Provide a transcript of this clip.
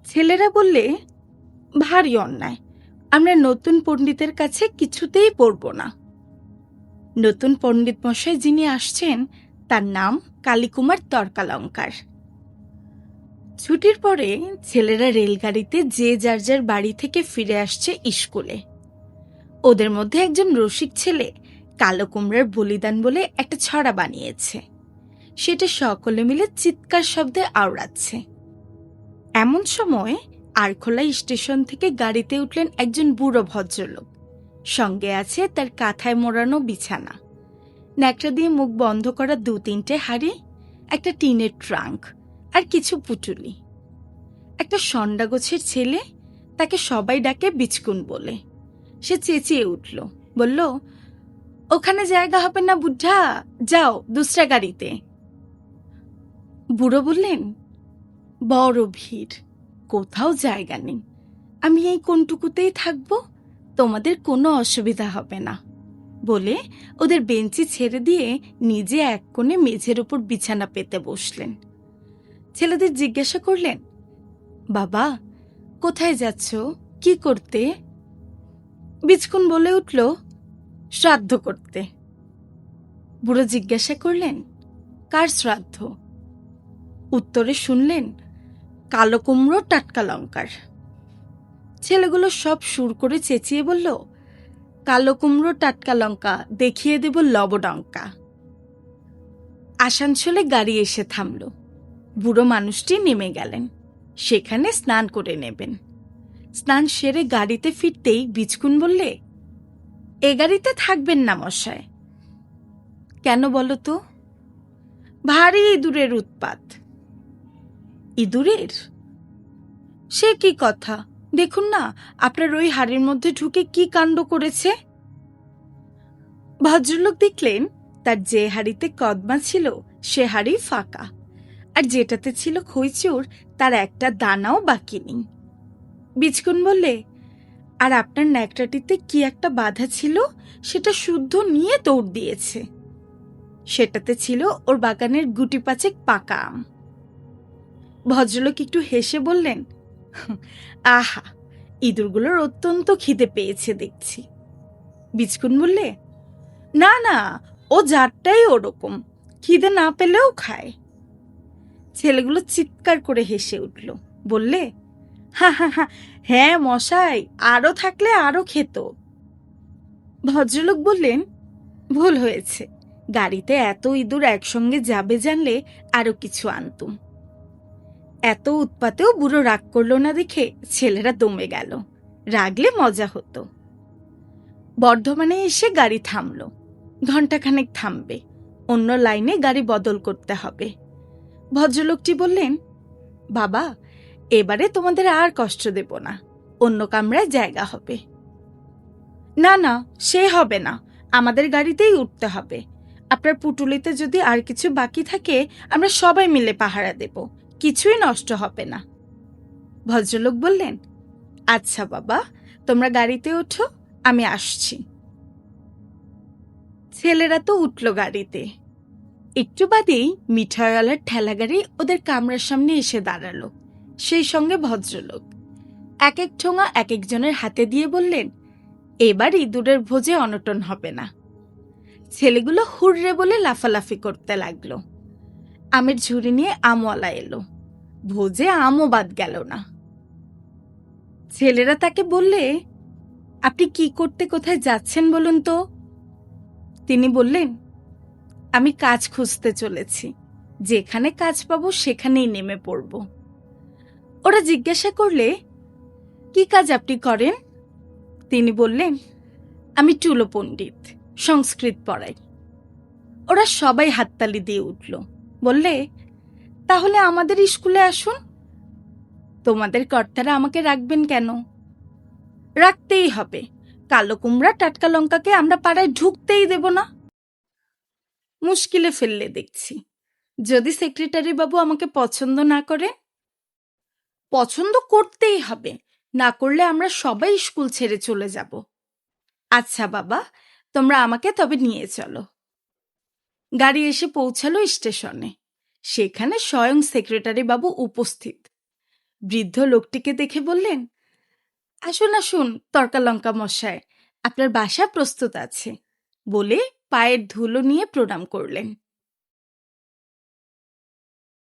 ছেলেরা বললে, ভারী অন্যায়, আমরা নতুন পণ্ডিতের কাছে কিছুতেই পড়ব না। নতুন পণ্ডিত মশাই যিনি আসছেন তার নাম কালীকুমার তর্কালঙ্কার। ছুটির পরে ছেলেরা রেলগাড়িতে যে যার যার বাড়ি থেকে ফিরে আসছে স্কুলে। ওদের মধ্যে একজন রসিক ছেলে কালো কুমড়ার বলিদান বলে একটা ছড়া বানিয়েছে। সেটা সকলে মিলে চিৎকার শব্দে আওড়াচ্ছে। এমন সময় আরখোলা স্টেশন থেকে গাড়িতে উঠলেন একজন বুড়ো ভদ্রলোক। সঙ্গে আছে তার কাঁথায় মোড়ানো বিছানা, ন্যাকড়া দিয়ে মুখ বন্ধ করা 2-3টে হাঁড়ি, একটা টিনের ট্রাঙ্ক আর কিছু পুটুলি। একটা সন্ডা গোছের ছেলে, তাকে সবাই ডাকে বিচকুন বলে। সে চেঁচিয়ে উঠল, বলল, ওখানে জায়গা হবে না বুদ্ধা, যাও দুসরা গাড়িতে। বুড়ো বললেন, বড় ভিড়, কোথাও জায়গা নেই, আমি এই কোনটুকুতেই থাকবো, তোমাদের কোনো অসুবিধা হবে না বলে ওদের বেঞ্চি ছেড়ে দিয়ে নিজে এক কোণে মেঝের উপর বিছানা পেতে বসলেন। ছেলেদের জিজ্ঞাসা করলেন, বাবা কোথায় যাচ্ছ, কি করতে? বিচকুন বলে উঠল, শ্রাদ্ধ করতে। বুড়ো জিজ্ঞাসা করলেন, কার শ্রাদ্ধ? উত্তরে শুনলেন, কালো কুমড়ো টাটকা লঙ্কার। ছেলেগুলো সব সুর করে চেঁচিয়ে বলল, কালো কুমড়ো টাটকা লঙ্কা, দেখিয়ে দেব লবডঙ্কা। আসানসোলে গাড়ি এসে থামল। বুড়ো মানুষটি নেমে গেলেন, সেখানে স্নান করে নেবেন। স্নান সেরে গাড়িতে ফিরতেই বিচকুন বললে, এ গাড়িতে থাকবেন না মশাই। কেন বলো তো? ভারী ইঁদুরের উৎপাত। ইঁদুরের? সে কি কথা, দেখুন না আপনার ওই হাড়ির মধ্যে ঢুকে কি কাণ্ড করেছে। ভদ্রলোক দেখলেন তার যে হাড়িতে কদমা ছিল সে হাড়ি ফাঁকা, আর যেটাতে ছিল খইচুর তার একটা দানাও বাকি নেই। বিচকুন বললে, আর আপনার ন্যাকড়াটিতে কি একটা বাধা ছিল, সেটা শুদ্ধ নিয়ে দৌড় দিয়েছে। সেটাতে ছিল ওর বাগানের গুটি 5 পাকা আম। ভদ্রলোক একটু হেসে বললেন, আহা, ইঁদুরগুলোর অত্যন্ত খিদে পেয়েছে দেখছি। বিচকুন বললে, না না, ও জাতটাই ওরকম, খিদে না পেলেও খায়। ছেলেগুলো চিৎকার করে হেসে উঠল, বললে, হা হা হা, হ্যাঁ মশাই, আরো থাকলে আরো খেত। ভদ্রলোক বললেন, ভুল হয়েছে, গাড়িতে এত ইঁদুর একসঙ্গে যাবে জানলে আরো কিছু আনতুম। এত উৎপাতেও বুড়ো রাগ করলো না দেখে ছেলেরা দমে গেল, রাগলে মজা হতো। বর্ধমানে এসে গাড়ি থামল, ঘণ্টাখানেক থামবে, অন্য লাইনে গাড়ি বদল করতে হবে। ভদ্রলোকটি বললেন, বাবা এবারে তোমাদের আর কষ্ট দেব না, অন্য কামরায় জায়গা হবে। না না, সে হবে না, আমাদের গাড়িতেই উঠতে হবে। আপনার পুটুলিতে যদি আর কিছু বাকি থাকে আমরা সবাই মিলে পাহারা দেব, কিছুই নষ্ট হবে না। ভদ্রলোক বললেন, আচ্ছা বাবা, তোমরা গাড়িতে ওঠো, আমি আসছি। ছেলেরা তো উঠল গাড়িতে। একটু বাদেই মিঠাইওয়ালার ঠেলা গাড়ি ওদের কামরার সামনে এসে দাঁড়ালো, সেই সঙ্গে ভদ্রলোক। এক এক ঠোঙা এক একজনের হাতে দিয়ে বললেন, এবার ইঁদুরের ভোজে অনটন হবে না। ছেলেগুলো হুররে বলে লাফালাফি করতে লাগলো। আমের ঝুড়ি নিয়ে আমওয়ালা এলো, ভোজে আমও বাদ গেল না। ছেলেরা তাকে বললে, আপনি কি করতে কোথায় যাচ্ছেন বলুন তো? তিনি বললেন, আমি কাজ খুঁজতে চলেছি, যেখানে কাজ পাবো সেখানেই নেমে পড়ব। ওরা জিজ্ঞাসা করলে, কি কাজ আপনি করেন? তিনি বললেন, আমি টুলো পণ্ডিত, সংস্কৃত পড়াই। ওরা সবাই হাততালি দিয়ে উঠল, বললে, তাহলে আমাদের স্কুলে আসুন। তোমাদের কর্তারা আমাকে রাখবেন কেন? রাখতেই হবে, কালো কুমড়া টাটকা লঙ্কাকে আমরা পাড়ায় ঢুকতেই দেব না। মুশকিলে ফেললে দেখছি, যদি সেক্রেটারি বাবু আমাকে পছন্দ না করে? পছন্দ করতেই হবে, না করলে আমরা সবাই স্কুল ছেড়ে চলে যাব। আচ্ছা বাবা, তোমরা আমাকে তবে নিয়ে চলো। গাড়ি এসে পৌঁছালো স্টেশনে, সেখানে স্বয়ং সেক্রেটারি বাবু উপস্থিত। বৃদ্ধ লোকটিকে দেখে বললেন, আসুন আসুন তরকা লঙ্কা মশাই, আপনার বাসা প্রস্তুত আছে, বলে পায়ের ধুলো নিয়ে প্রণাম করলেন।